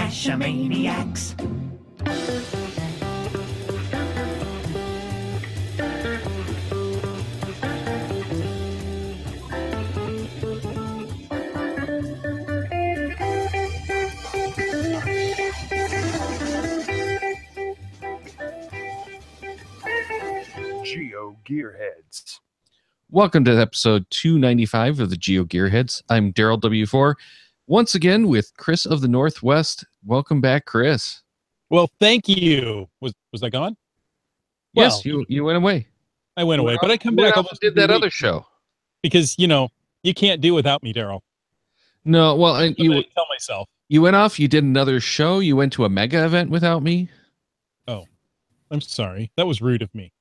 Cashmaniacs. GeoGearHeads. Welcome to episode 295 of the GeoGearHeads. I'm Daryl W4, once again with Chris of the Northwest. Welcome back, Chris. Well, thank you. Was I gone? Yes, Well, you went away. I went away, but I come back almost did that every other week show. because you can't do without me, Daryl. No, well, and That's what I tell myself. you went off. You did another show. You went to a mega event without me. Oh, I'm sorry. That was rude of me.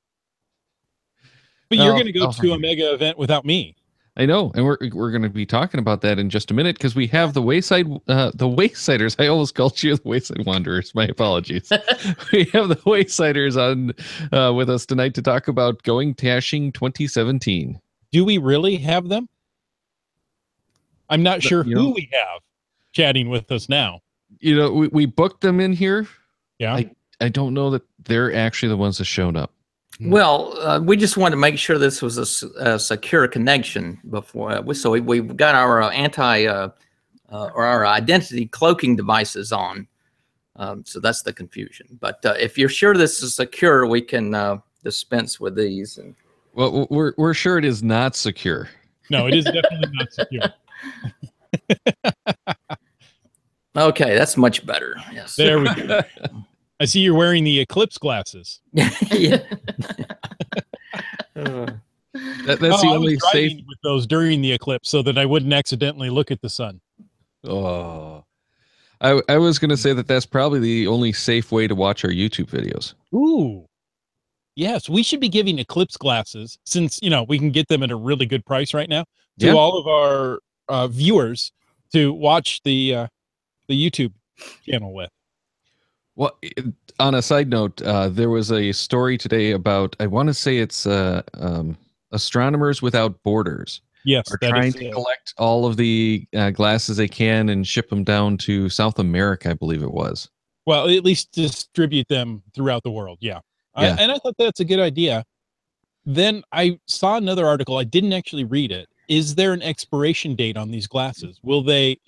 But you're going to go to a mega event without me. I know, and we're going to be talking about that in just a minute because we have the Waysiders. I almost called you the Wayside Wanderers. My apologies. We have the Waysiders on with us tonight to talk about Going Tashing 2017. Do we really have them? I'm not sure who we have chatting with us now. You know, we booked them in here. Yeah. I don't know that they're actually the ones that showed up. Well, we just wanted to make sure this was a secure connection before. So we've got our or our identity cloaking devices on. So that's the confusion. But if you're sure this is secure, we can dispense with these. And well, we're sure it is not secure. No, it is definitely not secure. Okay, that's much better. Yes. There we go. I see you're wearing the eclipse glasses. Yeah. That's the only safe with those during the eclipse so that I wouldn't accidentally look at the sun. Oh, I was going to say that's probably the only safe way to watch our YouTube videos. Ooh, yes, we should be giving eclipse glasses since we can get them at a really good price right now to all of our viewers to watch the YouTube channel with. Well, on a side note, there was a story today about, I want to say it's Astronomers Without Borders. Yes, are trying to collect all of the glasses they can and ship them down to South America, I believe it was. Well, at least distribute them throughout the world. Yeah. And I thought that's a good idea. Then I saw another article. I didn't actually read it. Is there an expiration date on these glasses? Will they,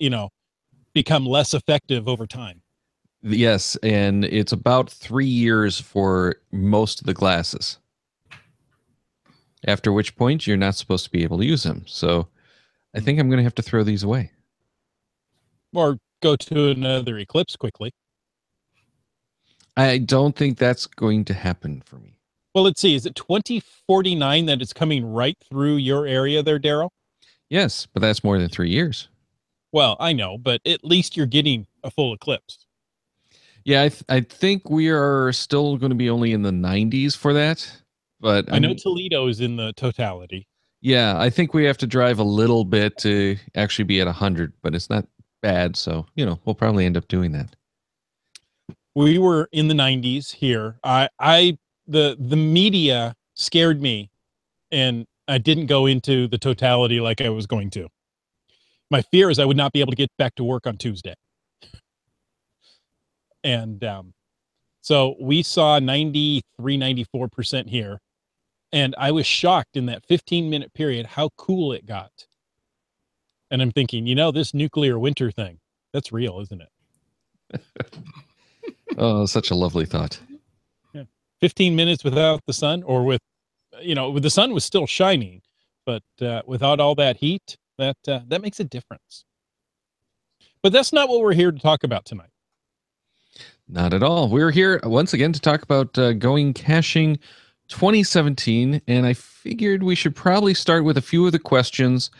become less effective over time? Yes, and it's about 3 years for most of the glasses. After which point, you're not supposed to be able to use them. So I think I'm going to have to throw these away. Or go to another eclipse quickly. I don't think that's going to happen for me. Well, let's see. Is it 2049 that it's coming right through your area there, Daryl? Yes, but that's more than 3 years. Well, I know, but at least you're getting a full eclipse. Yeah, I think we are still going to be only in the 90s for that. But I know Toledo is in the totality. Yeah, I think we have to drive a little bit to actually be at 100, but it's not bad. So, we'll probably end up doing that. We were in the 90s here. The media scared me, and I didn't go into the totality like I was going to. My fear is I would not be able to get back to work on Tuesday. And so we saw 93, 94% here. And I was shocked in that 15-minute period how cool it got. And I'm thinking, this nuclear winter thing, that's real, isn't it? Oh, such a lovely thought. Yeah. 15 minutes without the sun, or with the sun was still shining, but without all that heat, that makes a difference. But that's not what we're here to talk about tonight. Not at all. We're here once again to talk about Going Caching 2017, and I figured we should probably start with a few of the questions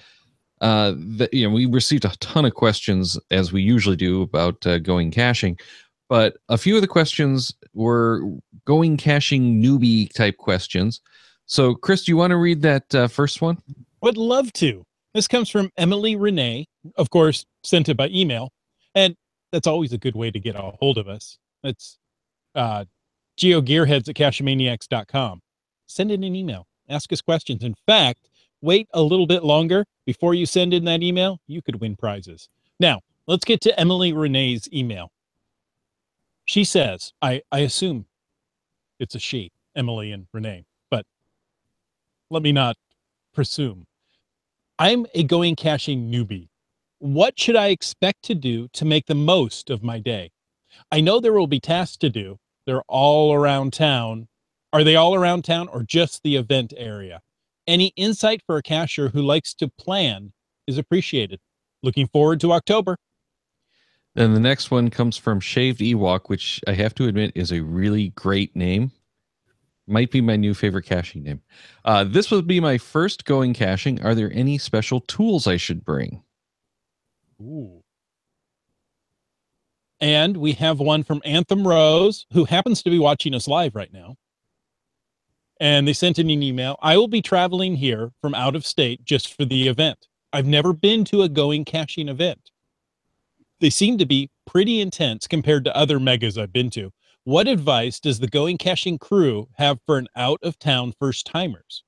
that we received a ton of questions, as we usually do, about going caching, but a few of the questions were going caching newbie type questions. So, Chris, do you want to read that first one? Would love to. This comes from Emily Renee, of course, sent it by email, and that's always a good way to get a hold of us. It's GeoGearHeads@cashmaniacs.com. Send in an email. Ask us questions. In fact, wait a little bit longer before you send in that email. You could win prizes. Now, let's get to Emily Renee's email. She says, I assume it's a she, Emily and Renee, but let me not presume. I'm a going caching newbie. What should I expect to do to make the most of my day? I know there will be tasks to do. They're all around town. Are they all around town or just the event area? Any insight for a cacher who likes to plan is appreciated. Looking forward to October. Then the next one comes from Shaved Ewok, which I have to admit is a really great name. Might be my new favorite caching name. This would be my first going caching. Are there any special tools I should bring? Ooh. And we have one from Anthem Rose, who happens to be watching us live right now. And they sent in an email. I will be traveling here from out of state just for the event. I've never been to a going caching event. They seem to be pretty intense compared to other megas I've been to. What advice does the going caching crew have for an out of town first timers?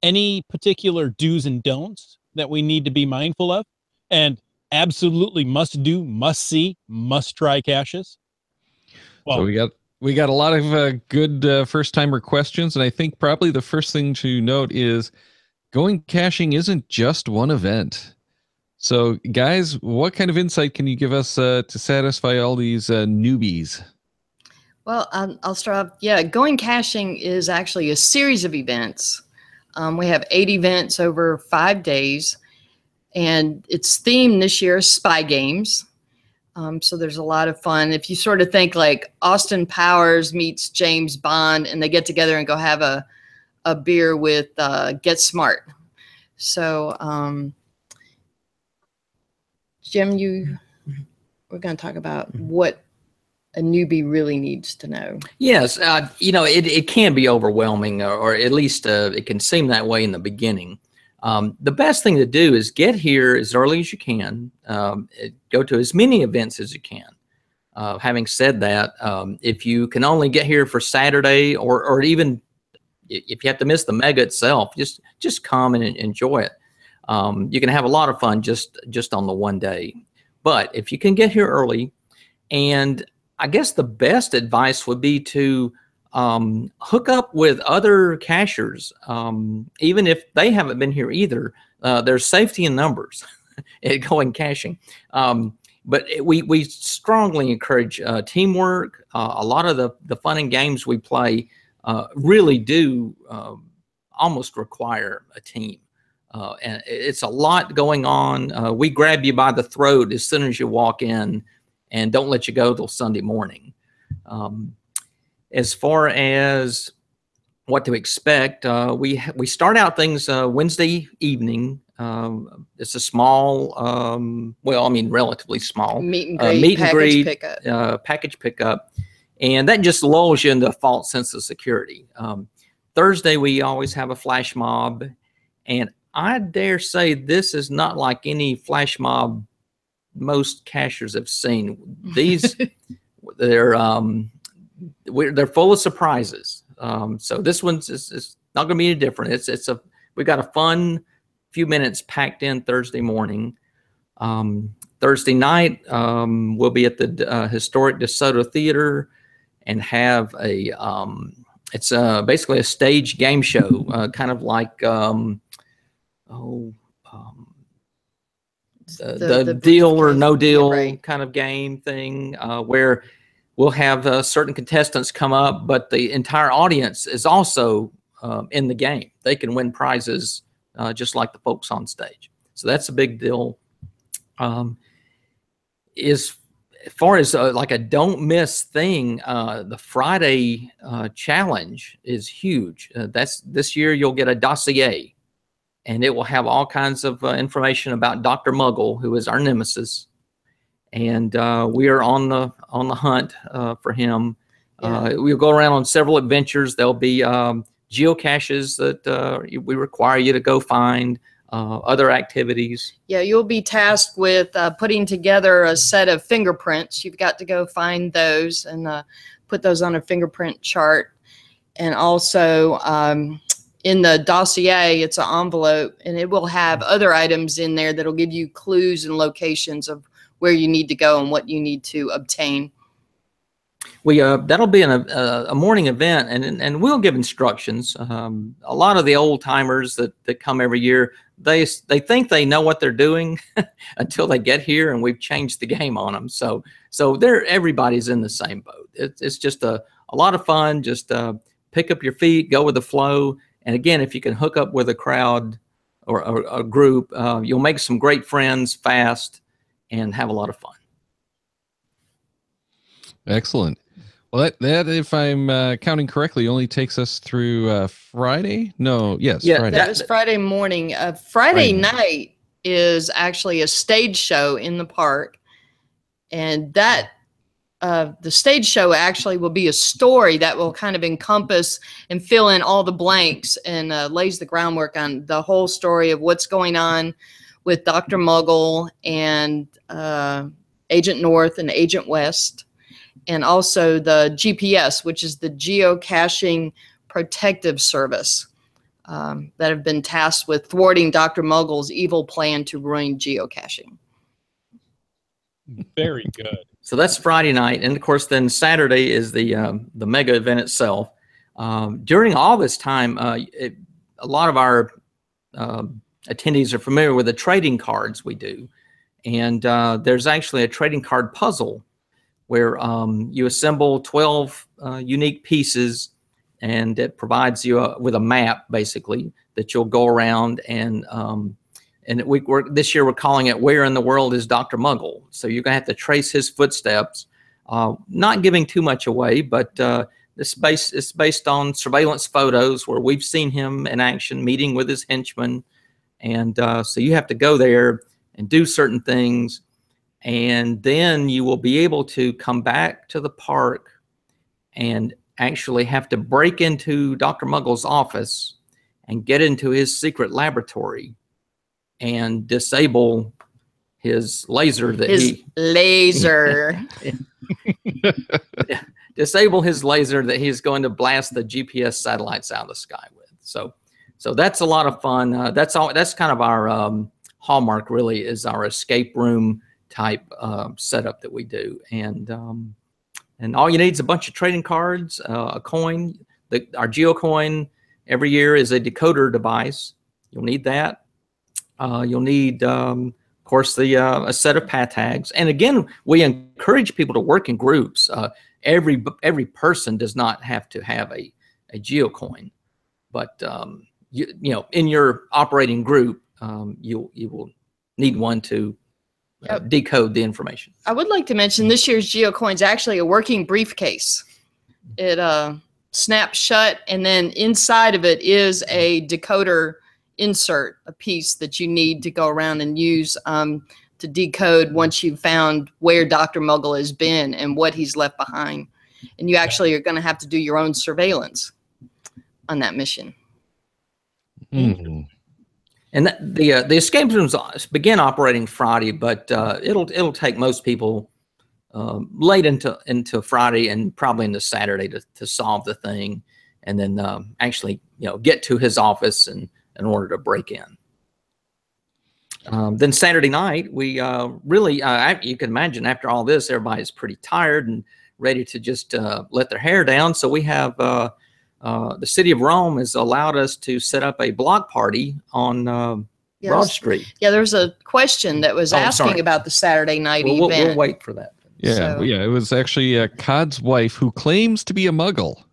Any particular do's and don'ts that we need to be mindful of? And absolutely must do, must see, must try caches? Well, So we got a lot of good first timer questions, and I think probably the first thing to note is going caching isn't just one event. So, guys, what kind of insight can you give us to satisfy all these newbies? Well, I'll start off. Yeah, going caching is actually a series of events. We have 8 events over 5 days, and it's themed this year Spy Games. So there's a lot of fun. If you sort of think like Austin Powers meets James Bond, and they get together and go have a beer with Get Smart. So, Jim, we're going to talk about what a newbie really needs to know. Yes, it can be overwhelming, or at least it can seem that way in the beginning. The best thing to do is get here as early as you can. Go to as many events as you can. Having said that, if you can only get here for Saturday, or even if you have to miss the mega itself, just come and enjoy it. You can have a lot of fun just on the one day. But if you can get here early, and I guess the best advice would be to hook up with other cachers, even if they haven't been here either. There's safety in numbers at going caching. But we strongly encourage teamwork. A lot of the fun and games we play really do almost require a team. And it's a lot going on. We grab you by the throat as soon as you walk in and don't let you go till Sunday morning. As far as what to expect, we start out things Wednesday evening. It's a small, relatively small Meet and greet, package pickup. And that just lulls you into a false sense of security. Thursday, we always have a flash mob. And I dare say this is not like any flash mob most cachers have seen. These, they're full of surprises. So this one's is not going to be any different. We got a fun few minutes packed in Thursday morning. Thursday night, we'll be at the historic DeSoto Theater and have it's basically a stage game show, kind of like the deal or no deal kind of game thing, where we'll have certain contestants come up, but the entire audience is also in the game. They can win prizes just like the folks on stage. So that's a big deal. As far as like a don't miss thing, the Friday challenge is huge. This year you'll get a dossier, and it will have all kinds of information about Dr. Muggle, who is our nemesis. And we are on the hunt for him. Yeah. We'll go around on several adventures. There'll be geocaches that we require you to go find, other activities. Yeah, you'll be tasked with putting together a set of fingerprints. You've got to go find those and put those on a fingerprint chart. And also in the dossier, it's an envelope, and it will have other items in there that'll give you clues and locations of where you need to go and what you need to obtain. That'll be a morning event, and we'll give instructions. A lot of the old timers that come every year, they think they know what they're doing until they get here, and we've changed the game on them. So everybody's in the same boat. It's just a lot of fun. Just pick up your feet, go with the flow, and again, if you can hook up with a crowd or a group, you'll make some great friends fast and have a lot of fun. Excellent. Well, that if I'm counting correctly, only takes us through Friday. No, yes, Yeah, Friday. That was Friday morning. Friday night is actually a stage show in the park, and that the stage show actually will be a story that will kind of encompass and fill in all the blanks and lays the groundwork on the whole story of what's going on with Dr. Muggle and Agent North and Agent West. And also the GPS, which is the Geocaching Protective Service, that have been tasked with thwarting Dr. Muggle's evil plan to ruin geocaching. Very good. So that's Friday night, and of course, then Saturday is the mega event itself. During all this time, a lot of our attendees are familiar with the trading cards we do, and there's actually a trading card puzzle where you assemble 12 unique pieces, and it provides you with a map, basically, that you'll go around and this year we're calling it "Where in the World is Dr. Muggle?" So you're gonna have to trace his footsteps, not giving too much away, but it's based on surveillance photos where we've seen him in action, meeting with his henchmen, and so you have to go there and do certain things. And then you will be able to come back to the park and actually have to break into Dr. Muggle's office and get into his secret laboratory and disable his laser disable his laser that he's going to blast the GPS satellites out of the sky with. So that's a lot of fun. That's kind of our hallmark, really, is our escape room type setup that we do, and all you need is a bunch of trading cards, a coin. Our GeoCoin every year is a decoder device. You'll need that. You'll need, of course, a set of PAT tags. And again, we encourage people to work in groups. Every person does not have to have a GeoCoin, but you know, in your operating group, you will need one to decode the information. I would like to mention this year's GeoCoin is actually a working briefcase. It snaps shut, and then inside of it is a decoder insert, a piece that you need to go around and use to decode once you've found where Dr. Muggle has been and what he's left behind. And you actually are going to have to do your own surveillance on that mission. Mm-hmm. And the escape rooms begin operating Friday, but it'll take most people late into Friday and probably into Saturday to solve the thing, and then actually get to his office in order to break in. Then Saturday night, we really you can imagine after all this, everybody's pretty tired and ready to just let their hair down. So we have the city of Rome has allowed us to set up a block party on Broad Street. Yeah, there's a question that was asking about the Saturday night event. We'll wait for that. Yeah, yeah, it was actually Cod's wife who claims to be a Muggle.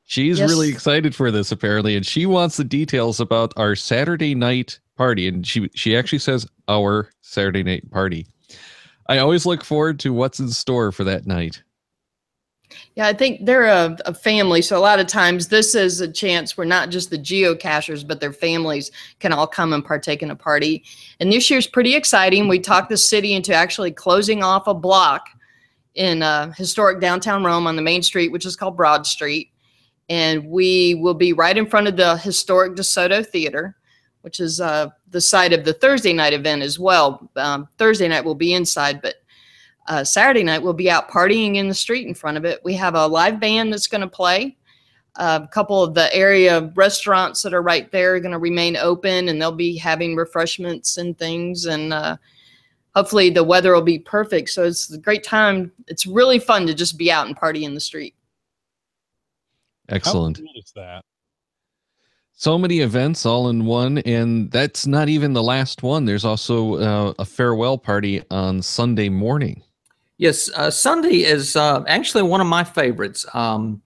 She's really excited for this, apparently, and she wants the details about our Saturday night party. And she actually says our Saturday night party. I always look forward to what's in store for that night. Yeah, I think they're a family, so a lot of times this is a chance where not just the geocachers, but their families can all come and partake in a party. And this year's pretty exciting. We talked the city into actually closing off a block in historic downtown Rome on the main street, which is called Broad Street. And we will be right in front of the historic DeSoto Theater, which is the site of the Thursday night event as well. Thursday night we'll be inside, but Saturday night we'll be out partying in the street in front of it. We have a live band that's going to play. A couple of the area restaurants that are right there are going to remain open, and they'll be having refreshments and things. And hopefully the weather will be perfect. So it's a great time. It's really fun to just be out and party in the street. Excellent. How cool is that? So many events all in one, and that's not even the last one. There's also a farewell party on Sunday morning. Yes, Sunday is actually one of my favorites. I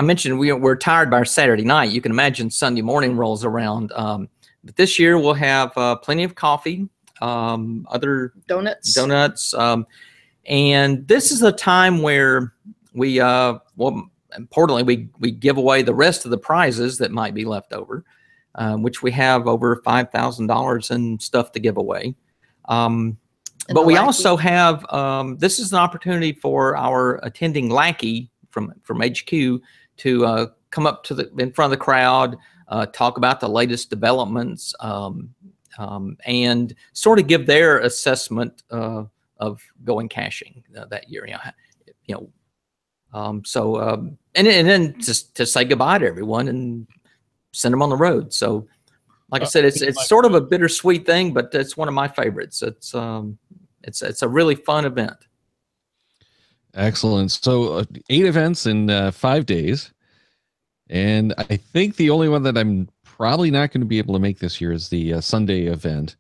mentioned we're tired by our Saturday night. You can imagine Sunday morning rolls around. But this year we'll have plenty of coffee, other Donuts. And this is a time where we, well, importantly, we give away the rest of the prizes that might be left over, which we have over $5,000 in stuff to give away. But we also have, this is an opportunity for our attending lackey from HQ to come up to in front of the crowd, talk about the latest developments, and sort of give their assessment of going caching that year. And then just to say goodbye to everyone and send them on the road. So, like I said, it's sort of a bittersweet thing, but it's one of my favorites. It's a really fun event. Excellent. So 8 events in 5 days. And I think the only one that I'm probably not going to be able to make this year is the Sunday event,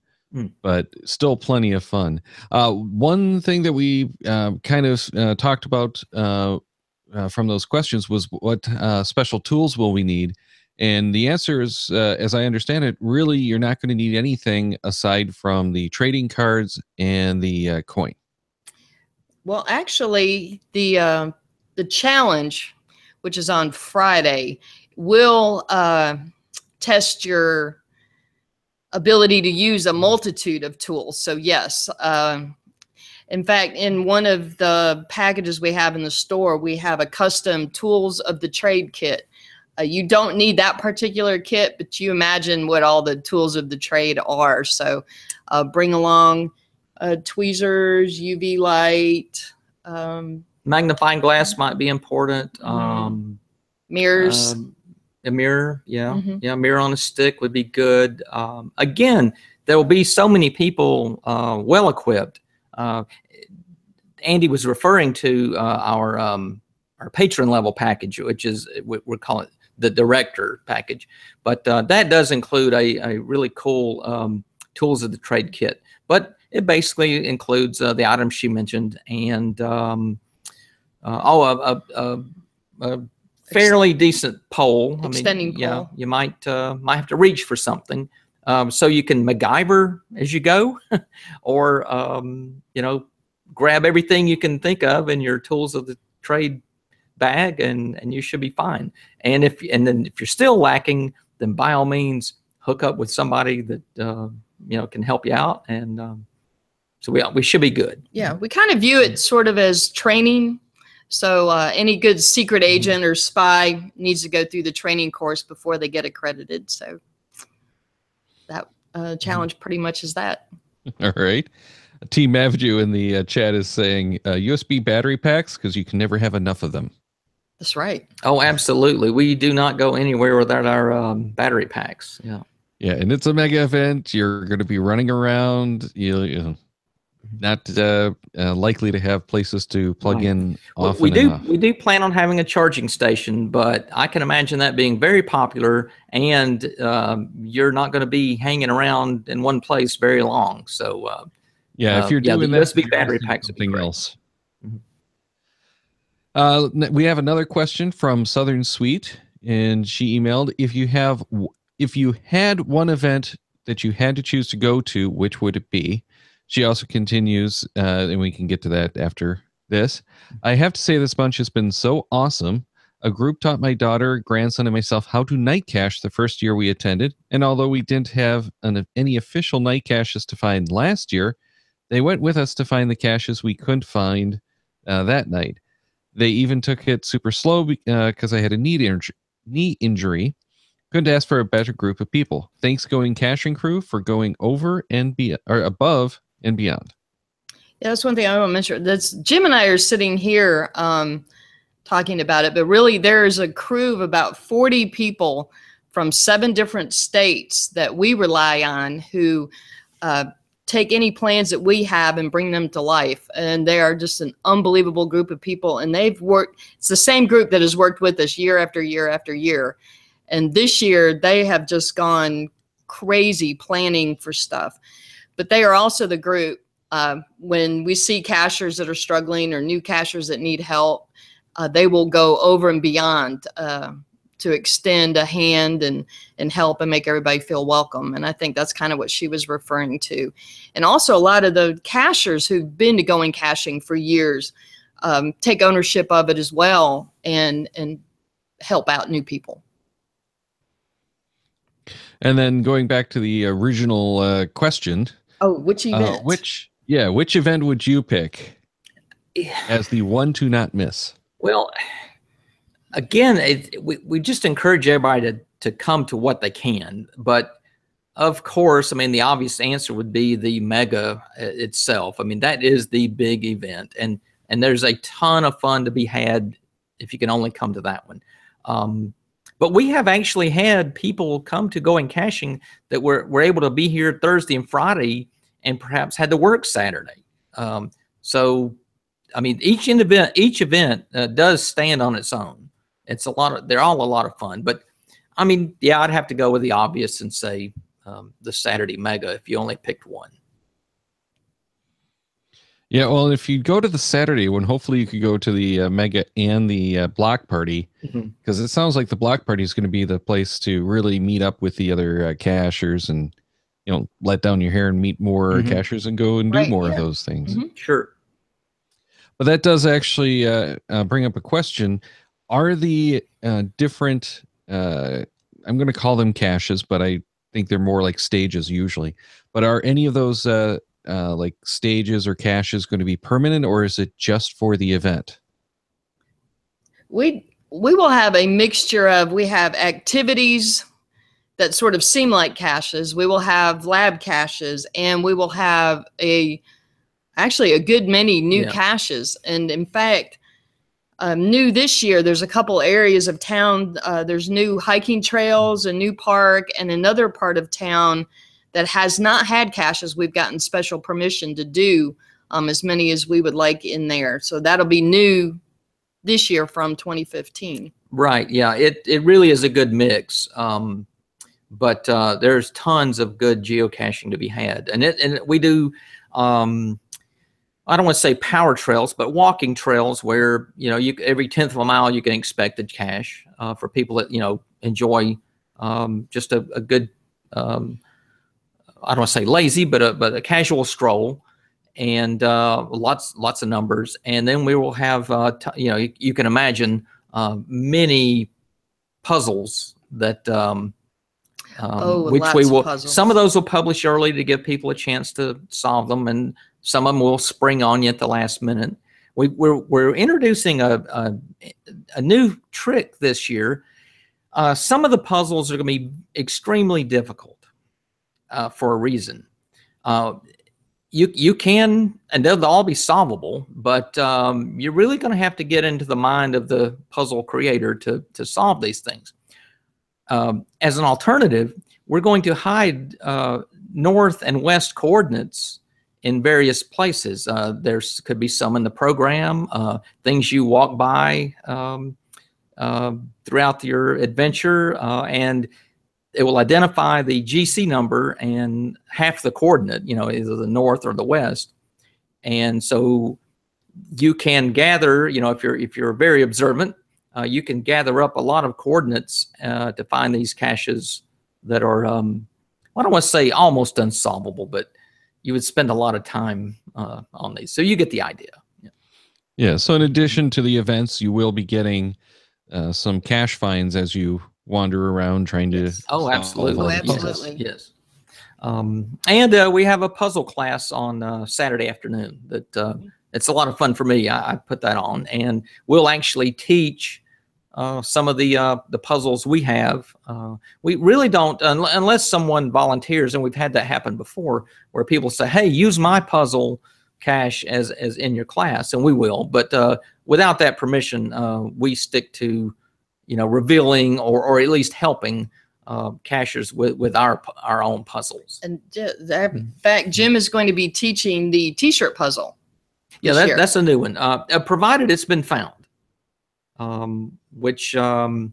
but still plenty of fun. One thing that we kind of talked about from those questions was what special tools will we need? And the answer is, as I understand it, really you're not going to need anything aside from the trading cards and the coin. Well, actually, the challenge, which is on Friday, will test your ability to use a multitude of tools. So yes, in fact, in one of the packages we have in the store, we have a custom tools of the trade kit. You don't need that particular kit, but you imagine what all the tools of the trade are. So bring along tweezers, UV light. Magnifying glass might be important. Mirrors. A mirror, yeah. Yeah, a mirror on a stick would be good. Again, there will be so many people well-equipped. Andy was referring to our patron level package, which is, we're calling it the director package. But that does include a really cool tools of the trade kit. But it basically includes the items she mentioned and a fairly decent pole. Extending pole. Yeah, you might have to reach for something. So you can MacGyver as you go, or grab everything you can think of in your tools of the trade bag, and you should be fine. And then if you're still lacking, then by all means hook up with somebody that can help you out, and so we should be good. Yeah, we kind of view it sort of as training. So any good secret agent or spy needs to go through the training course before they get accredited. So that challenge pretty much is that. All right. Team Mavju in the chat is saying USB battery packs because you can never have enough of them. That's right. Oh, absolutely. We do not go anywhere without our battery packs. Yeah. Yeah, and it's a mega event. You're going to be running around. You not likely to have places to plug in often. We do plan on having a charging station, but I can imagine that being very popular, and you're not going to be hanging around in one place very long. So yeah, if you're doing the that, USB battery packs, something else. We have another question from Southern Sweet, and she emailed, if you had one event that you had to choose to go to, which would it be? She also continues, and we can get to that after this. I have to say this bunch has been so awesome. A group taught my daughter, grandson, and myself how to night cache the first year we attended, and although we didn't have any official night caches to find last year, they went with us to find the caches we couldn't find that night. They even took it super slow because I had a knee injury. Couldn't ask for a better group of people. Thanks, Going Caching Crew, for going over and above and beyond. Yeah, that's one thing I want to mention. That's Jim and I are sitting here talking about it, but really there's a crew of about 40 people from 7 different states that we rely on who take any plans that we have and bring them to life. And they are just an unbelievable group of people. And they've worked, it's the same group that has worked with us year after year after year. And this year they have just gone crazy planning for stuff. But they are also the group, when we see cashers that are struggling or new cashers that need help, they will go over and beyond to extend a hand and help and make everybody feel welcome. And I think that's kind of what she was referring to. And also a lot of the cashers who've been to going caching for years take ownership of it as well and help out new people. And then going back to the original question. Oh, which event? Which event would you pick as the one to not miss? Well, again, we just encourage everybody to come to what they can. But of course, I mean, the obvious answer would be the mega itself. I mean, that is the big event. And there's a ton of fun to be had if you can only come to that one. But we have actually had people come to going caching that were able to be here Thursday and Friday and perhaps had to work Saturday. So, I mean, each event does stand on its own. It's they're all a lot of fun. But I mean, yeah, I'd have to go with the obvious and say the Saturday Mega if you only picked one. Yeah, well, if you go to the Saturday one, hopefully you could go to the Mega and the block party, because it sounds like the block party is going to be the place to really meet up with the other cachers and, you know, let down your hair and meet more cachers and go and do more of those things. Sure. But that does actually bring up a question. Are the different, I'm going to call them caches, but I think they're more like stages usually, but are any of those like stages or caches going to be permanent, or is it just for the event? We will have a mixture of, we have activities that sort of seem like caches. We will have lab caches, and we will have actually a good many new caches. And in fact, new this year, there's a couple areas of town. There's new hiking trails, a new park, and another part of town that has not had caches. We've gotten special permission to do as many as we would like in there. So that'll be new this year from 2015. Right. Yeah. It really is a good mix. But there's tons of good geocaching to be had. And we do, I don't want to say power trails, but walking trails where, you know, every 10th of a mile you can expect a cache for people that, you know, enjoy just a good, I don't want to say lazy, but a casual stroll, and lots of numbers. And then we will have, you know, you can imagine many puzzles that which we will. Some of those will publish early to give people a chance to solve them, and some of them will spring on you at the last minute. We're introducing a new trick this year. Some of the puzzles are going to be extremely difficult. For a reason. You can, and they'll all be solvable, but you're really going to have to get into the mind of the puzzle creator to solve these things. As an alternative, we're going to hide north and west coordinates in various places. There could be some in the program, things you walk by throughout your adventure, and it will identify the GC number and half the coordinate, you know, either the north or the west. And so you can gather, you know, if you're very observant, you can gather up a lot of coordinates to find these caches that are, I don't want to say almost unsolvable, but you would spend a lot of time on these. So you get the idea. Yeah. So in addition to the events, you will be getting some cache finds as you wander around trying to. Oh, absolutely. Oh, absolutely. Yes. And we have a puzzle class on Saturday afternoon that it's a lot of fun for me. I put that on, and we'll actually teach some of the puzzles we have. We really don't, unless someone volunteers, and we've had that happen before, where people say, hey, use my puzzle cache as in your class, and we will. But without that permission, we stick to, you know, revealing or at least helping cachers with our own puzzles. And in fact, Jim is going to be teaching the T-shirt puzzle. Yeah, that's a new one. Provided it's been found, which the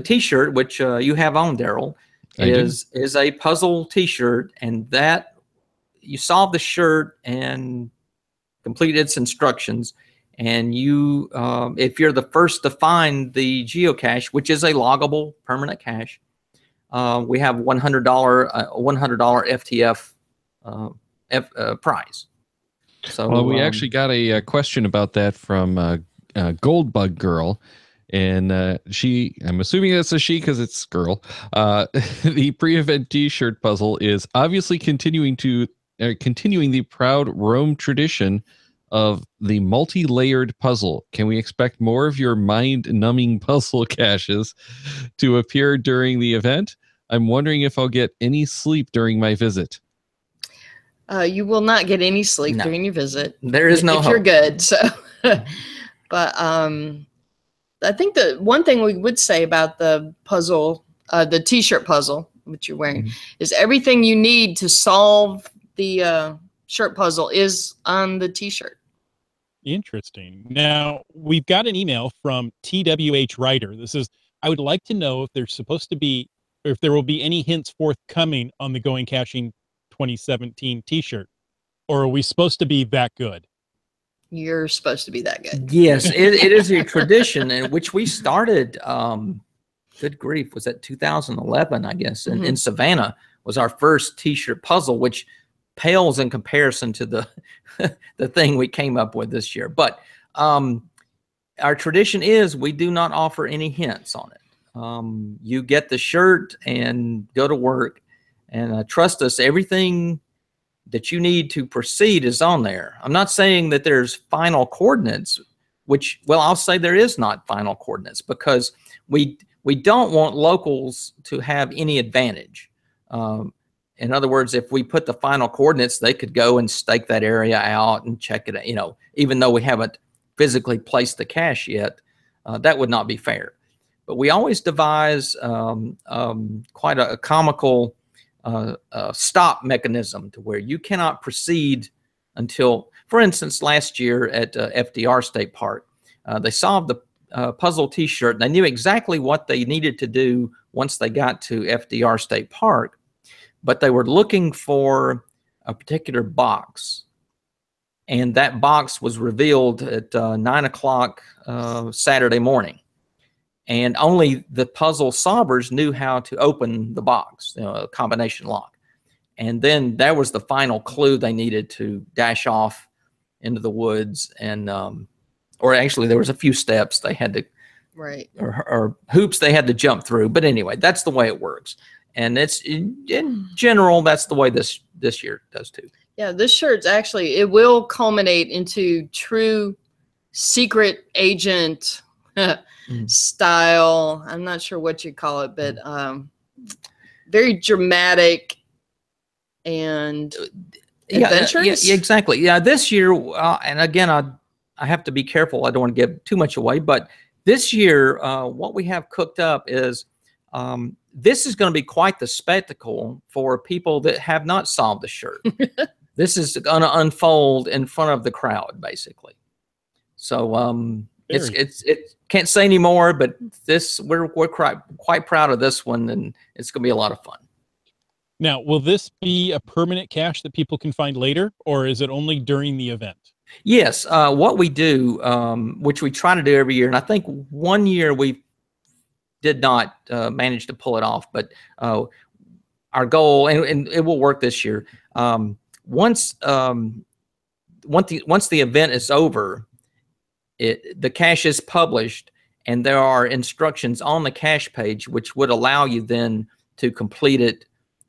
T-shirt which you have on, Daryl, is a puzzle T-shirt, and that you solve the shirt and complete its instructions. And you, if you're the first to find the geocache, which is a loggable permanent cache, we have $100 FTF prize. So, well, we actually got a question about that from Goldbug Girl, and I'm assuming that's a she because it's girl. The pre-event T-shirt puzzle is obviously continuing the proud Rome tradition of the multi-layered puzzle. Can we expect more of your mind-numbing puzzle caches to appear during the event? I'm wondering if I'll get any sleep during my visit. You will not get any sleep during your visit. There is no if hope. You're good. So, but I think the one thing we would say about the puzzle, the T-shirt puzzle, which you're wearing, is everything you need to solve the shirt puzzle is on the T-shirt. Interesting. Now, we've got an email from TWH Writer. This is, I would like to know if there's supposed to be, or if there will be any hints forthcoming on the Going Caching 2017 T-shirt, or are we supposed to be that good? You're supposed to be that good. Yes, it is a tradition in which we started, good grief, was that 2011, I guess, in Savannah was our first T-shirt puzzle, which pales in comparison to the the thing we came up with this year. But our tradition is we do not offer any hints on it. You get the shirt and go to work, and trust us, everything that you need to proceed is on there. I'm not saying that there's final coordinates, which, well, I'll say there is not final coordinates, because we don't want locals to have any advantage. In other words, if we put the final coordinates, they could go and stake that area out and check it, even though we haven't physically placed the cache yet, that would not be fair. But we always devise quite a comical stop mechanism to where you cannot proceed until, for instance, last year at FDR State Park, they solved the puzzle T-shirt. They knew exactly what they needed to do once they got to FDR State Park, but they were looking for a particular box, and that box was revealed at 9 o'clock Saturday morning. And only the puzzle solvers knew how to open the box, a combination lock. And then that was the final clue they needed to dash off into the woods. And, or actually there was a few steps they had to, or hoops they had to jump through. But anyway, that's the way it works. And it's in general, that's the way this year does too. Yeah, this shirt's actually, it will culminate into true secret agent style. I'm not sure what you call it, but very dramatic and adventurous. Yeah, exactly. Yeah, this year, and again, I have to be careful. I don't want to give too much away, but this year, what we have cooked up is this is going to be quite the spectacle for people that have not solved the shirt. This is going to unfold in front of the crowd, basically. So it can't say any more, but we're quite proud of this one, and it's going to be a lot of fun. Now, will this be a permanent cache that people can find later, or is it only during the event? Yes, what we do, which we try to do every year, and I think one year we did not manage to pull it off, but our goal, and it will work this year. Once the event is over, the cache is published, and there are instructions on the cache page which would allow you then to complete it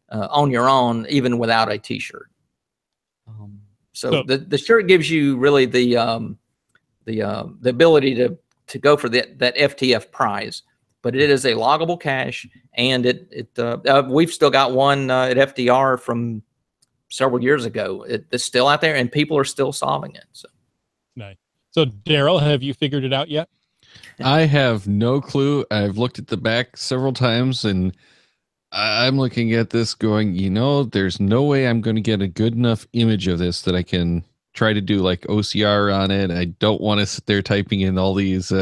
on your own, even without a T-shirt. So the shirt gives you really the ability to go for that FTF prize, but it is a loggable cache, and we've still got one at FDR from several years ago. It's still out there, and people are still solving it. So nice. So Daryl, have you figured it out yet? I have no clue. I've looked at the back several times, and I'm looking at this going, there's no way I'm going to get a good enough image of this that I can try to do like OCR on it. I don't want to sit there typing in all these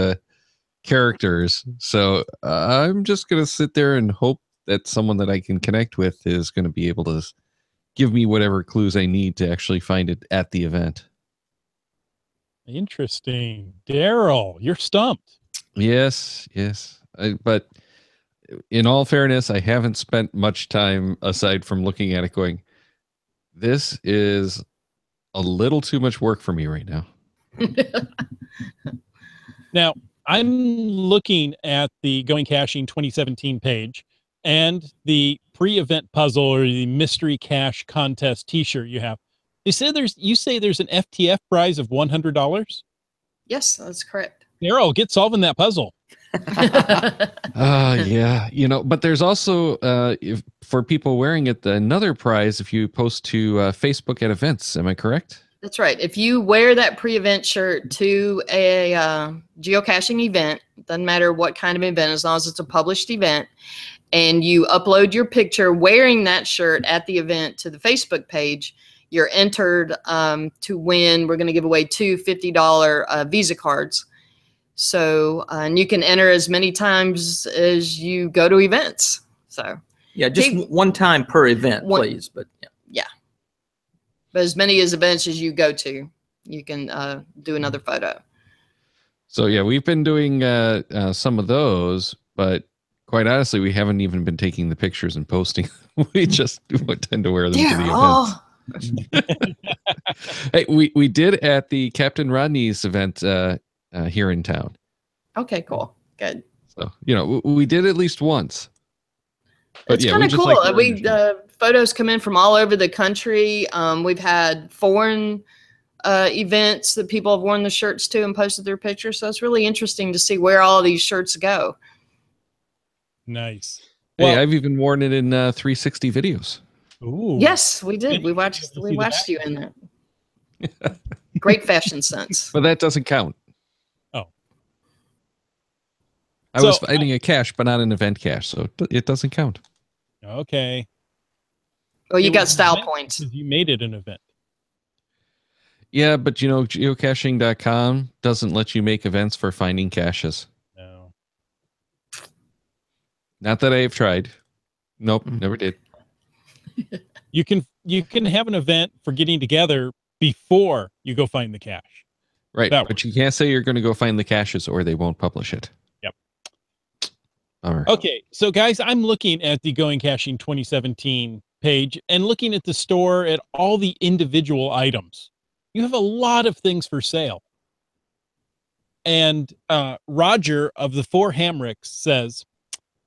characters. So I'm just going to sit there and hope that someone that I can connect with is going to be able to give me whatever clues I need to actually find it at the event. Interesting. Daryl, you're stumped. Yes. But in all fairness, I haven't spent much time aside from looking at it going, this is a little too much work for me right now. Now, I'm looking at the Going Caching 2017 page and the pre-event puzzle or the mystery cache contest t-shirt you have. You say there's an FTF prize of $100? Yes, that's correct. Daryl, get solving that puzzle. Yeah, but there's also for people wearing it, another prize if you post to Facebook at events. Am I correct? That's right. If you wear that pre-event shirt to a geocaching event, doesn't matter what kind of event, as long as it's a published event, and you upload your picture wearing that shirt at the event to the Facebook page, you're entered to win. We're going to give away two $50 Visa cards. So, and you can enter as many times as you go to events. So, yeah, just one time per event, please. But yeah, but as many events as you go to, you can do another photo. So yeah, we've been doing some of those, but quite honestly, we haven't even been taking the pictures and posting. We just tend to wear them to the events. Hey, we did at the Captain Rodney's event here in town. Okay, cool, good. So we did at least once. But it's kind of cool. Photos come in from all over the country. We've had foreign events that people have worn the shirts to and posted their pictures. So it's really interesting to see where all of these shirts go. Nice. Hey, I've even worn it in 360 videos. Ooh. Yes, we did. We watched you in that. Great fashion sense. But that doesn't count. Oh. I was finding a cache, but not an event cache, so it doesn't count. Okay. Well, you got style points. You made it an event. Yeah, but geocaching.com doesn't let you make events for finding caches. No. Not that I have tried. Nope, never did. You can have an event for getting together before you go find the cache. Right, but you can't say you're going to go find the caches or they won't publish it. Yep. All right. Okay, so guys, I'm looking at the Going Caching 2017 page and looking at the store at all the individual items. You have a lot of things for sale. And Roger of the Four Hamricks says,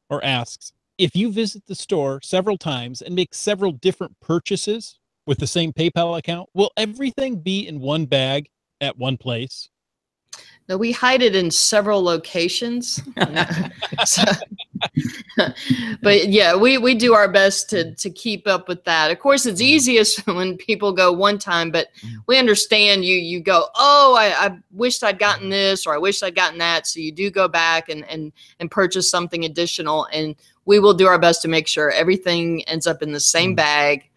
or asks, if you visit the store several times and make several different purchases with the same PayPal account, will everything be in one bag at one place? No, we hide it in several locations. But yeah, we do our best to keep up with that. Of course, it's easiest when people go one time, but we understand you go, oh, I wished I'd gotten this, or I wish I'd gotten that. So you do go back and purchase something additional, and we will do our best to make sure everything ends up in the same bag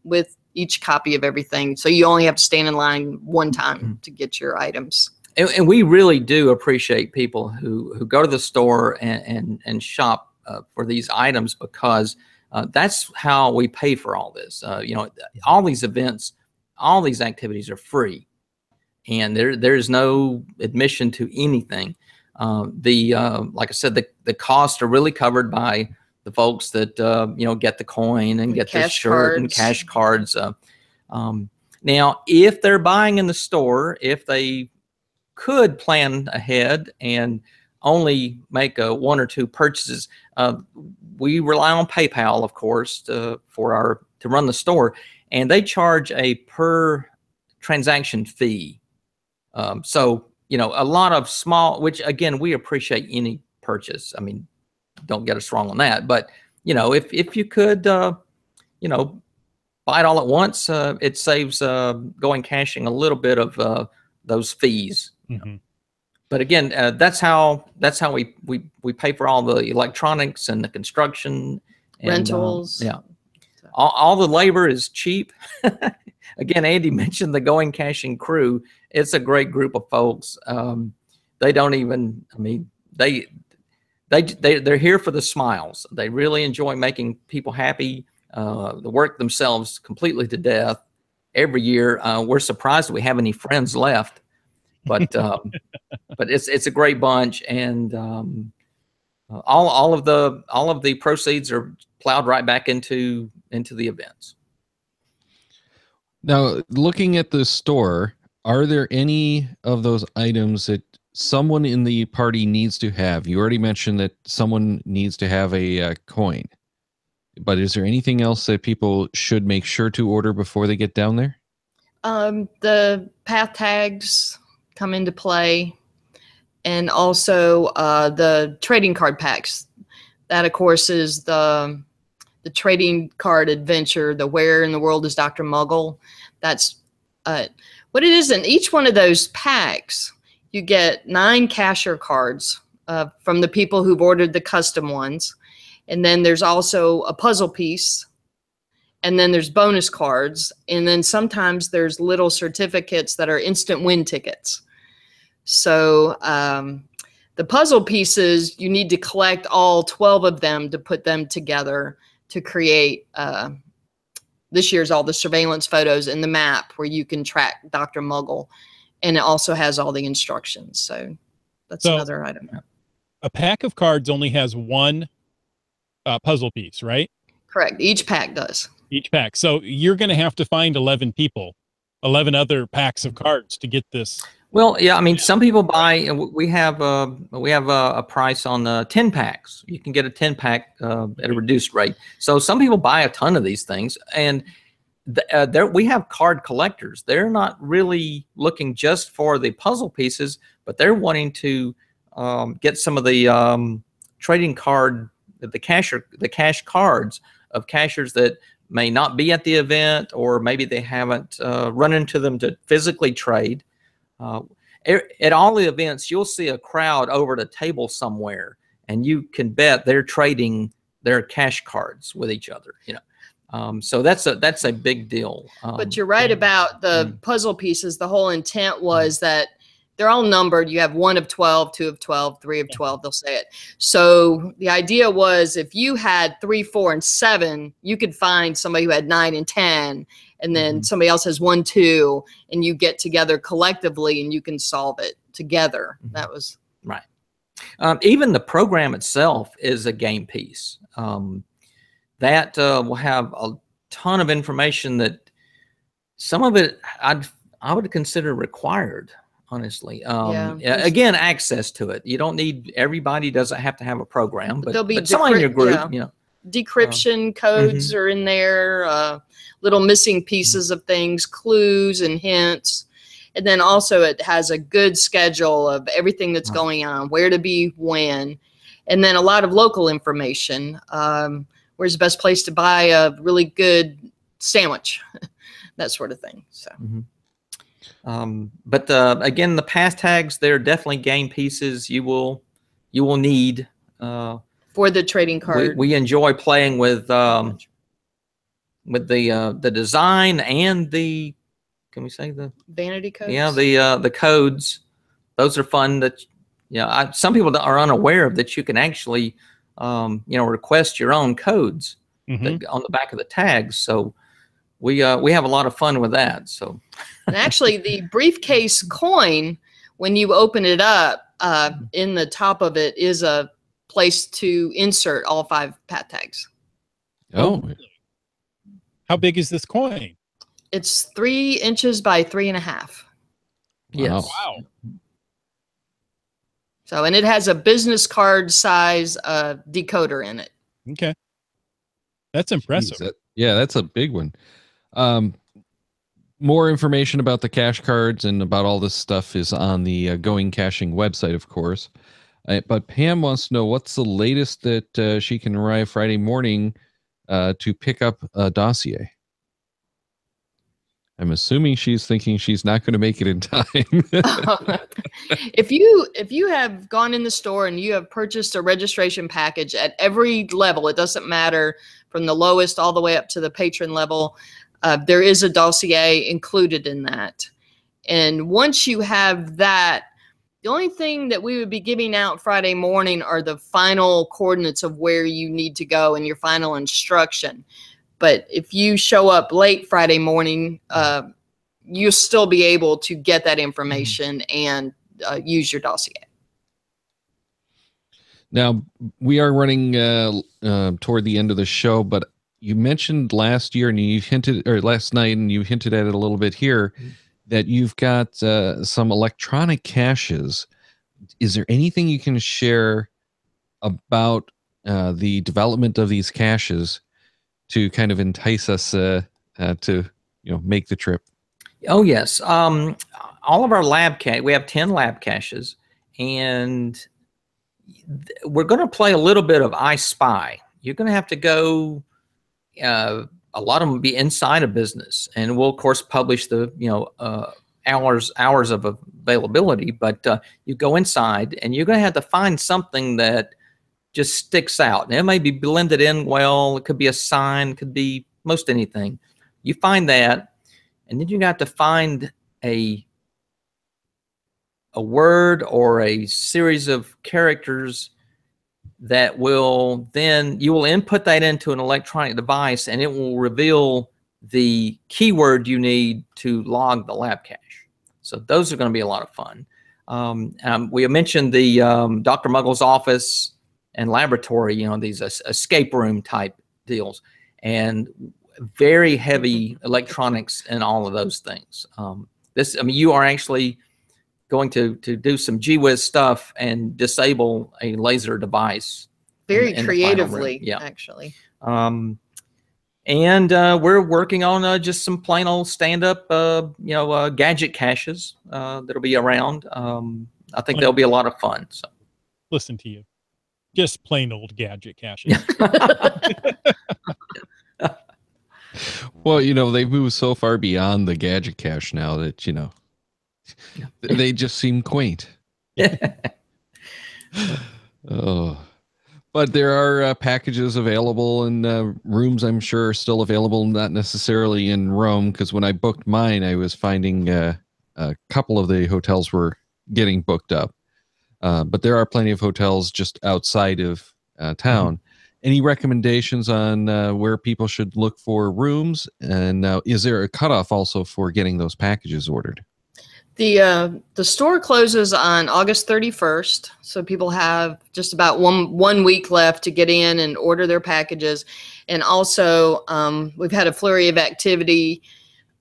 with each copy of everything. So you only have to stand in line one time to get your items. And we really do appreciate people who go to the store and shop for these items, because that's how we pay for all this. All these events, all these activities are free, and there's no admission to anything. Like I said, the costs are really covered by the folks that get the coin and get the shirt and cash cards. Now, if they're buying in the store, if they could plan ahead and only make one or two purchases, we rely on PayPal, of course, to run the store, and they charge a per transaction fee. So a lot of small, which again we appreciate any purchase. I mean, don't get us wrong on that, but if you could buy it all at once, it saves Going Caching a little bit of those fees. But again, that's how we pay for all the electronics and the construction and, Rentals. yeah, all the labor is cheap. Again, Andy mentioned the Going Caching crew. It's a great group of folks. They don't even. I mean, they're here for the smiles. They really enjoy making people happy. They work themselves completely to death every year. We're surprised that we have any friends left, but it's a great bunch, and all of the proceeds are plowed right back into the events. Now, looking at the store, are there any of those items that someone in the party needs to have? You already mentioned that someone needs to have a coin, but is there anything else that people should make sure to order before they get down there? The path tags come into play, and also the trading card packs. That, of course, is the trading card adventure, the Where in the World is Dr. Muggle. That's what it is. In each one of those packs, you get 9 cashier cards from the people who've ordered the custom ones. And then there's also a puzzle piece. And then there's bonus cards. And then sometimes there's little certificates that are instant win tickets. So the puzzle pieces, you need to collect all 12 of them to put them together to create this year's all the surveillance photos and the map where you can track Dr. Muggle. And it also has all the instructions. So that's another item. A pack of cards only has one puzzle piece, right? Correct. Each pack does. Each pack. So you're going to have to find 11 people, 11 other packs of cards to get this. Well, yeah, I mean, some people buy. We have a price on the 10 packs. You can get a 10 pack at a reduced rate. So some people buy a ton of these things, and we have card collectors. They're not really looking just for the puzzle pieces, but they're wanting to get some of the trading card, the cash cards of cashers that may not be at the event, or maybe they haven't run into them to physically trade. At all the events, you'll see a crowd over at a table somewhere, and you can bet they're trading their cash cards with each other. You know, so that's a big deal. But you're right about the puzzle pieces. The whole intent was that they're all numbered. You have 1 of 12, 2 of 12, 3 of 12. They'll say it. So the idea was if you had 3, 4, and 7, you could find somebody who had 9 and 10. And then somebody else has 1, 2, and you get together collectively and you can solve it together. That was right. Even the program itself is a game piece. That will have a ton of information that some of it I would consider required, honestly. Again, access to it. You don't need, everybody doesn't have to have a program, but someone in your group, you know. Decryption codes are in there, little missing pieces of things, clues and hints. And then also it has a good schedule of everything that's going on, where to be, when. And then a lot of local information. Where's the best place to buy a really good sandwich? That sort of thing. So. But again, the pass tags, they're definitely game pieces you will need. For the trading card. We enjoy playing with the design and the, can we say the vanity codes? Yeah, the codes. Those are fun. That some people are unaware of that. You can actually request your own codes on the back of the tags. So we have a lot of fun with that. So and actually, the briefcase coin, when you open it up, in the top of it is a place to insert all 5 pat tags. Oh. How big is this coin? It's 3 inches by 3.5. Yes. Wow. So, and it has a business card size decoder in it. Okay. That's impressive. Jeez, that's a big one. More information about the cash cards and about all this stuff is on the Going Caching website, of course. But Pam wants to know what's the latest that she can arrive Friday morning to pick up a dossier. I'm assuming she's thinking she's not going to make it in time. If you have gone in the store and you have purchased a registration package at every level, it doesn't matter from the lowest all the way up to the patron level, there is a dossier included in that. And once you have that, the only thing that we would be giving out Friday morning are the final coordinates of where you need to go and your final instruction. But if you show up late Friday morning, you'll still be able to get that information and use your dossier. Now, we are running toward the end of the show, but you mentioned last year and you hinted, or last night, and you hinted at it a little bit here, that you've got some electronic caches. Is there anything you can share about the development of these caches to kind of entice us to make the trip? Oh yes, all of our lab cache. We have 10 lab caches, and we're going to play a little bit of I Spy. You're going to have to go. A lot of them will be inside a business, and we'll of course publish the hours of availability. But you go inside, and you're going to have to find something that just sticks out. And it may be blended in well. It could be a sign. It could be most anything. You find that, and then you got to find a word or a series of characters that will then, you will input that into an electronic device, and it will reveal the keyword you need to log the lab cache. So those are going to be a lot of fun. We mentioned the Dr. Muggle's office and laboratory, these escape room type deals, and very heavy electronics and all of those things. You are actually going to do some GeoGearHeads stuff and disable a laser device. Very creatively, actually. And we're working on just some plain old stand-up, gadget caches that'll be around. I think they'll be a lot of fun. So, listen to you, just plain old gadget caches. Well, they've moved so far beyond the gadget cache now that they just seem quaint. Oh, but there are packages available, and rooms I'm sure are still available, not necessarily in Rome, because when I booked mine, I was finding a couple of the hotels were getting booked up. But there are plenty of hotels just outside of town. Mm-hmm. Any recommendations on where people should look for rooms? And is there a cutoff also for getting those packages ordered? The store closes on August 31st, so people have just about one week left to get in and order their packages. And also, we've had a flurry of activity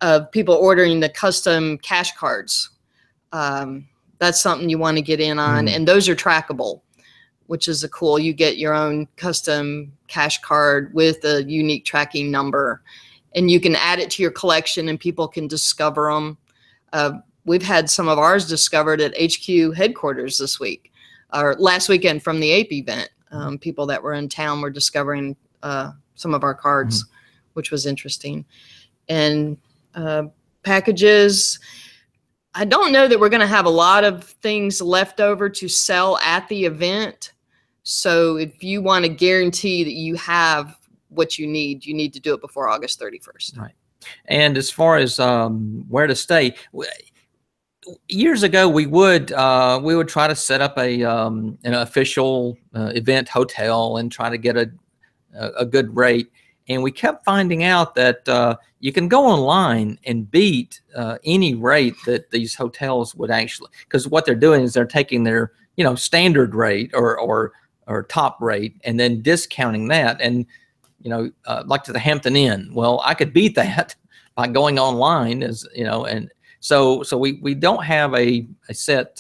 of people ordering the custom cash cards. That's something you want to get in on, and those are trackable, which is cool. You get your own custom cash card with a unique tracking number, and you can add it to your collection, and people can discover them. We've had some of ours discovered at HQ headquarters this week, or last weekend from the APE event. People that were in town were discovering some of our cards, which was interesting. And packages, I don't know that we're going to have a lot of things left over to sell at the event. So if you want to guarantee that you have what you need to do it before August 31st. Right. And as far as where to stay, years ago we would try to set up an official event hotel and try to get a good rate, and we kept finding out that you can go online and beat any rate that these hotels would actually, because what they're doing is they're taking their standard rate or top rate and then discounting that, and like to the Hampton Inn. Well, I could beat that by going online, and so we don't have a set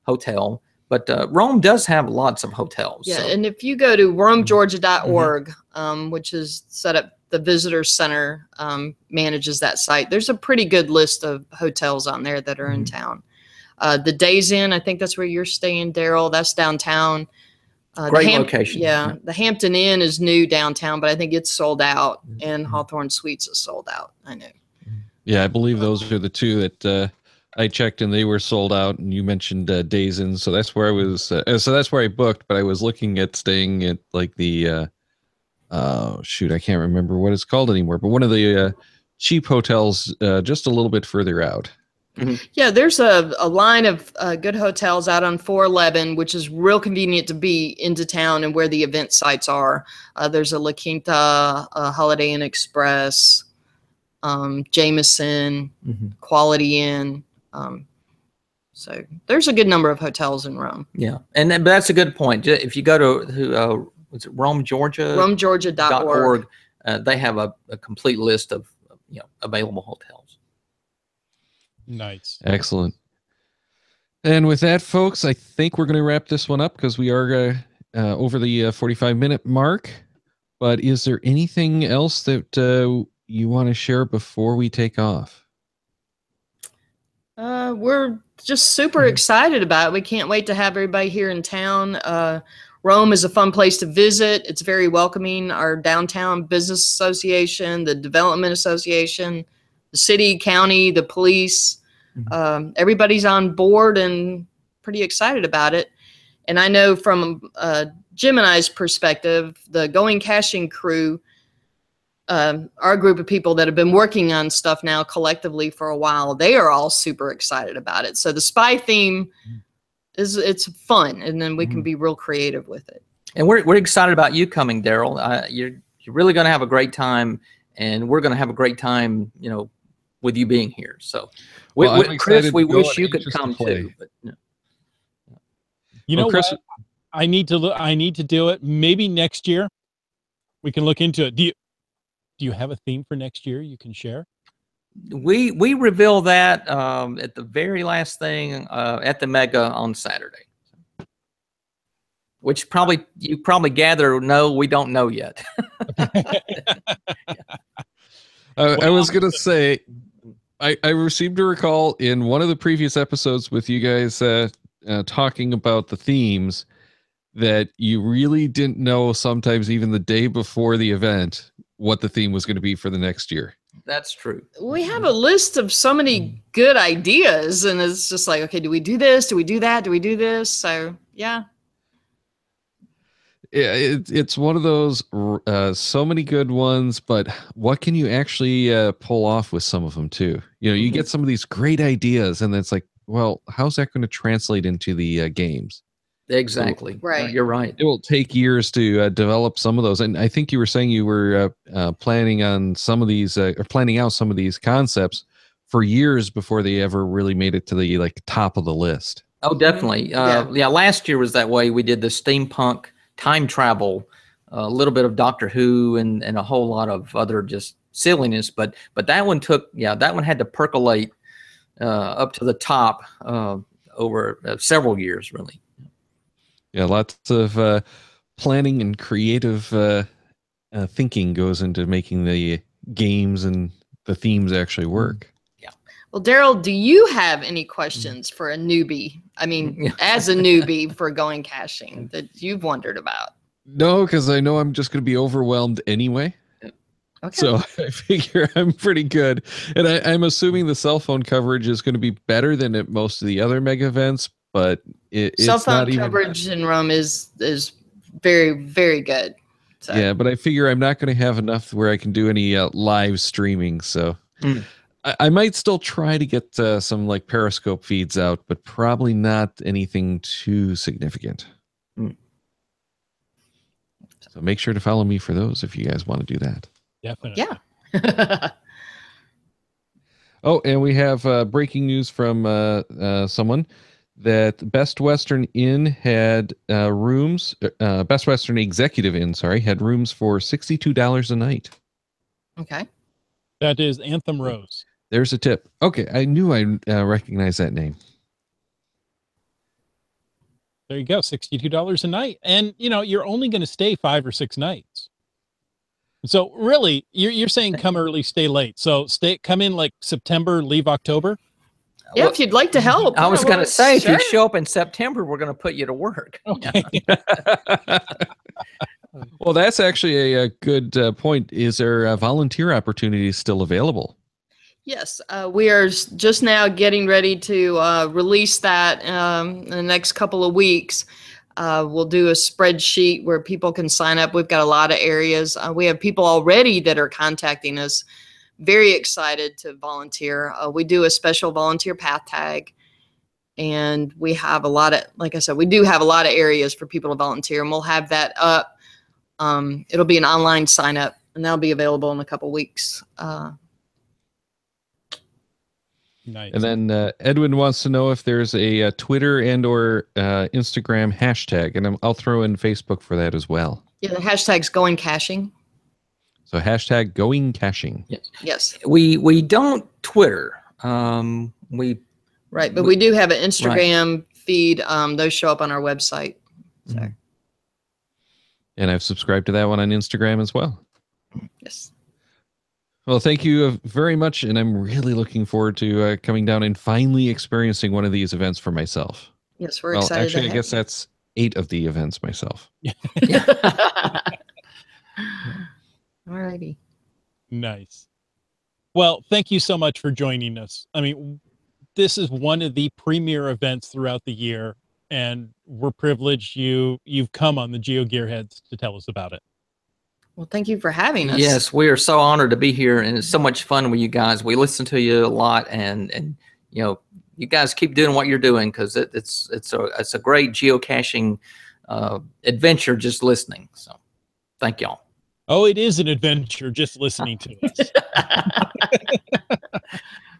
hotel, but Rome does have lots of hotels. Yeah, so. And if you go to romegeorgia.org, which is set up, the visitor center manages that site. There's a pretty good list of hotels on there that are in town. The Days Inn, I think that's where you're staying, Daryl. That's downtown. Great location. Yeah, the Hampton Inn is new downtown, but I think it's sold out, and Hawthorne Suites is sold out. I know. Yeah, I believe those are the two that I checked and they were sold out. And you mentioned Days Inn, so that's where I was. So that's where I booked. But I was looking at staying at like the shoot, I can't remember what it's called anymore. But one of the cheap hotels just a little bit further out. Yeah, there's a line of good hotels out on 411, which is real convenient to be into town and where the event sites are. There's a La Quinta, Holiday Inn Express, Jameson, Quality Inn. So there's a good number of hotels in Rome. Yeah, and but that's a good point. If you go to was it Rome, Georgia? RomeGeorgia.org. They have a complete list of available hotels. Nice. Excellent. And with that, folks, I think we're going to wrap this one up because we are over the 45-minute mark. But is there anything else that you want to share before we take off? We're just super excited about it. We can't wait to have everybody here in town. Rome is a fun place to visit. It's very welcoming. Our downtown business association, the development association, the city, county, the police, everybody's on board and pretty excited about it. And I know from Jim and I's perspective, the Going Caching crew, our group of people that have been working on stuff now collectively for a while, they are all super excited about it. So the spy theme it's fun, and then we can be real creative with it. And we're excited about you coming, Daryl. You're really going to have a great time, and we're going to have a great time, with you being here. So, Chris, we wish you could come too. But, you know, Chris, what? I need to do it. Maybe next year we can look into it. Do you have a theme for next year you can share? We reveal that at the very last thing at the Mega on Saturday, which you probably gather. No, we don't know yet. I was gonna say, I received a recall in one of the previous episodes with you guys talking about the themes that you really didn't know sometimes even the day before the event what the theme was going to be for the next year. That's true. We have a list of so many good ideas, and it's just like, okay, do we do this? Do we do that? Do we do this? So, yeah. Yeah, it's one of those so many good ones, but what can you actually pull off with some of them too? You get some of these great ideas, and it's like, well, how's that going to translate into the games? Exactly. So, right. You're right. It will take years to develop some of those. And I think you were saying you were planning on some of these or planning out some of these concepts for years before they ever really made it to the top of the list. Oh, definitely. Yeah. Last year was that way. We did the steampunk time travel, a little bit of Doctor Who and a whole lot of other just silliness. But that one had to percolate up to the top over several years, really. Yeah, lots of planning and creative thinking goes into making the games and the themes actually work. Yeah. Well, Daryl, do you have any questions for a newbie? I mean, as a newbie for Going Caching that you've wondered about? No, because I know I'm just going to be overwhelmed anyway. Okay. So I figure I'm pretty good. And I'm assuming the cell phone coverage is going to be better than at most of the other mega events. But cell phone coverage in Rome is very, very good. So. Yeah, but I figure I'm not going to have enough where I can do any live streaming. So I might still try to get some Periscope feeds out, but probably not anything too significant. So make sure to follow me for those if you guys want to do that. Definitely. Yeah. Oh, and we have breaking news from someone. That Best Western Inn had rooms, Best Western Executive Inn, had rooms for $62 a night. Okay. That is Anthem Rose. There's a tip. Okay, I knew I recognized that name. There you go, $62 a night. And, you're only going to stay 5 or 6 nights. So really, you're saying come early, stay late. So come in September, leave October? Yeah, if you'd like to help. I was going to say, if you show up in September, we're going to put you to work. Okay. Well, that's actually a good point. Is there volunteer opportunities still available? Yes, we are just now getting ready to release that in the next couple of weeks. We'll do a spreadsheet where people can sign up. We've got a lot of areas. We have people already that are contacting us, very excited to volunteer. We do a special volunteer path tag. And we have a lot of, like I said, we do have a lot of areas for people to volunteer, and we'll have that up. It'll be an online sign up, and that'll be available in a couple weeks. Nice. And then Edwin wants to know if there's a Twitter and or Instagram hashtag, and I'll throw in Facebook for that as well. Yeah, the hashtag's going caching. So hashtag going caching. Yes. Yes. We don't Twitter. Right, but we do have an Instagram feed. Those show up on our website. So. Mm-hmm. And I've subscribed to that one on Instagram as well. Yes. Well, thank you very much, and I'm really looking forward to coming down and finally experiencing one of these events for myself. Yes, we're excited. Actually, I guess that's 8 of the events myself. All righty. Nice. Well, thank you so much for joining us. I mean, this is one of the premier events throughout the year, and we're privileged you've come on the GeoGearHeads to tell us about it. Well, thank you for having us. Yes, we are so honored to be here, and it's so much fun with you guys. We listen to you a lot, and you know, you guys keep doing what you're doing, because it's a great geocaching adventure just listening. So, thank y'all. Oh, it is an adventure just listening to us.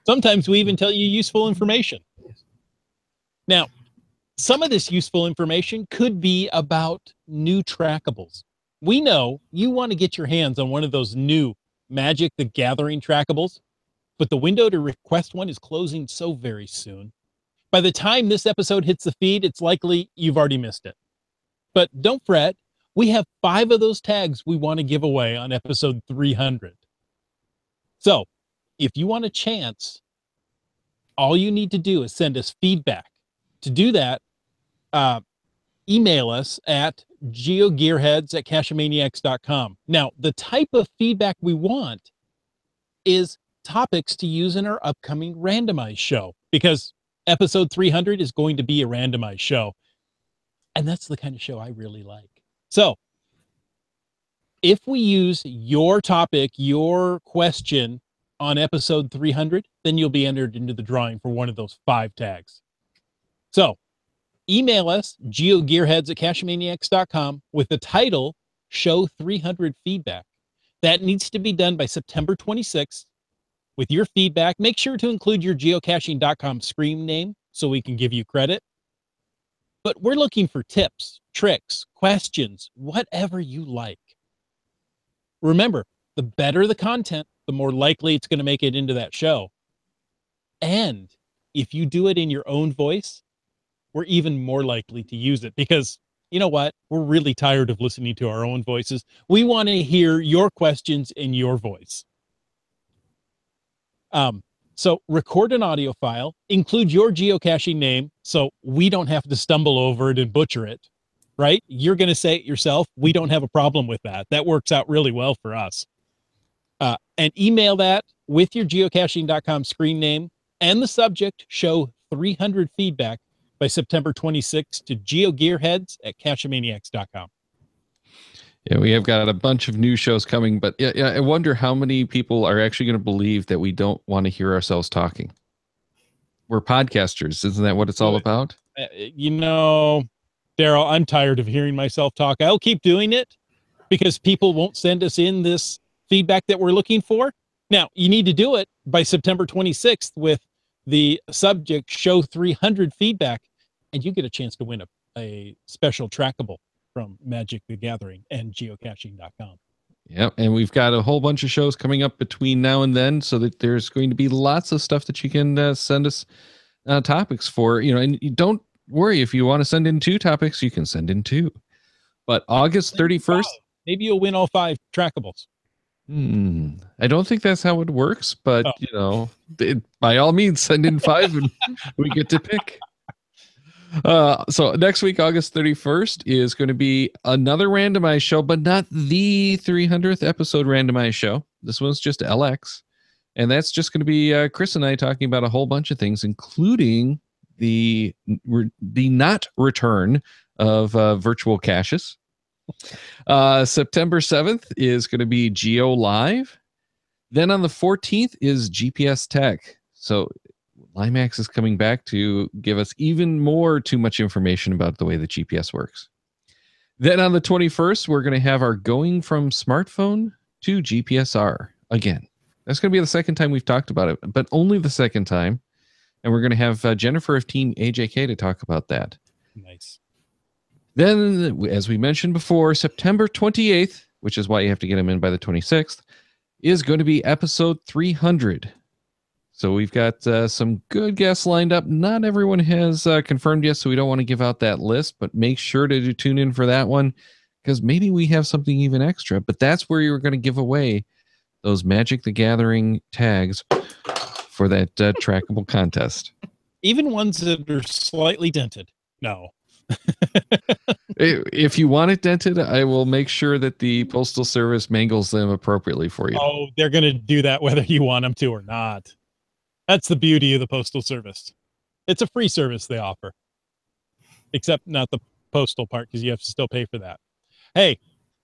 Sometimes we even tell you useful information. Now, some of this useful information could be about new trackables. We know you want to get your hands on one of those new Magic the Gathering trackables, but the window to request one is closing so very soon. By the time this episode hits the feed, it's likely you've already missed it. But don't fret, we have 5 of those tags we want to give away on episode 300. So, if you want a chance, all you need to do is send us feedback. To do that, email us at geogearheads@cachemaniacs.com. Now, the type of feedback we want is topics to use in our upcoming randomized show, because episode 300 is going to be a randomized show. And that's the kind of show I really like. So, if we use your topic, your question on episode 300, then you'll be entered into the drawing for one of those 5 tags. So, email us, geogearheads@cachemaniacs.com, with the title, Show 300 Feedback. That needs to be done by September 26th. With your feedback, make sure to include your geocaching.com screen name so we can give you credit. But we're looking for tips, tricks, questions, whatever you like. Remember, the better the content, the more likely it's going to make it into that show. And if you do it in your own voice, we're even more likely to use it, because you know what? We're really tired of listening to our own voices. We want to hear your questions in your voice. So record an audio file, include your geocaching name so we don't have to stumble over it and butcher it, right? You're going to say it yourself. We don't have a problem with that. That works out really well for us. And email that with your geocaching.com screen name and the subject, Show 300 Feedback, by September 26th to geogearheads@cachemaniacs.com. Yeah, we have got a bunch of new shows coming, but yeah, I wonder how many people are actually going to believe that we don't want to hear ourselves talking. We're podcasters. Isn't that what it's all about? You know, Daryl, I'm tired of hearing myself talk. I'll keep doing it because people won't send us in this feedback that we're looking for. Now, you need to do it by September 26th with the subject, Show 300 Feedback, and you get a chance to win a special trackable from Magic the Gathering and geocaching.com. Yep, and we've got a whole bunch of shows coming up between now and then, so that there's going to be lots of stuff that you can send us topics for. You know, and you don't worry, if you want to send in 2 topics, you can send in 2. But August 31st, maybe you'll win all 5 trackables. I don't think that's how it works, but you know, by all means, send in 5 and we get to pick. So next week, August 31st, is going to be another randomized show, but not the 300th episode randomized show. This one's just LX. And that's just going to be Chris and I talking about a whole bunch of things, including the not return of virtual caches. September 7th is going to be Geo Live. Then on the 14th is GPS Tech. So Limax is coming back to give us even more too much information about the way the GPS works. Then on the 21st, we're going to have our going from smartphone to GPSR again. That's going to be the second time we've talked about it, but only the second time. And we're going to have Jennifer of Team AJK to talk about that. Nice. Then, as we mentioned before, September 28th, which is why you have to get them in by the 26th, is going to be episode 300. So we've got some good guests lined up. Not everyone has confirmed yet, so we don't want to give out that list, but make sure to tune in for that one, because maybe we have something even extra. But that's where you're going to give away those Magic the Gathering tags for that trackable contest. Even ones that are slightly dented. No. If you want it dented, I will make sure that the Postal Service mangles them appropriately for you. Oh, they're going to do that whether you want them to or not. That's the beauty of the Postal Service. It's a free service they offer. Except not the postal part, because you have to still pay for that. Hey,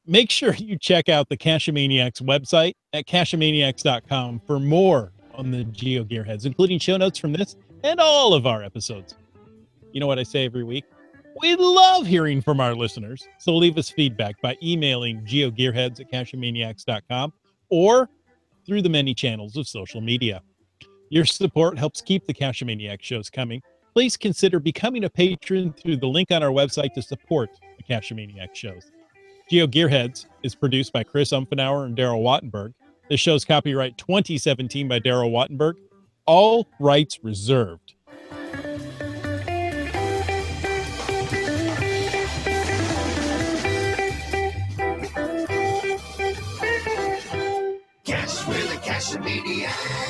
make sure you check out the Cacheamaniacs website at cacheamaniacs.com for more on the GeoGearHeads, including show notes from this and all of our episodes. You know what I say every week? We love hearing from our listeners, so leave us feedback by emailing geogearheads at cacheamaniacs.com or through the many channels of social media. Your support helps keep the Cacheamaniac shows coming. Please consider becoming a patron through the link on our website to support the Cacheamaniac shows. GeoGearHeads is produced by Chris Umfenauer and Daryl Wattenberg. The show's copyright 2017 by Daryl Wattenberg. All rights reserved. Cash with a Cacheamaniac.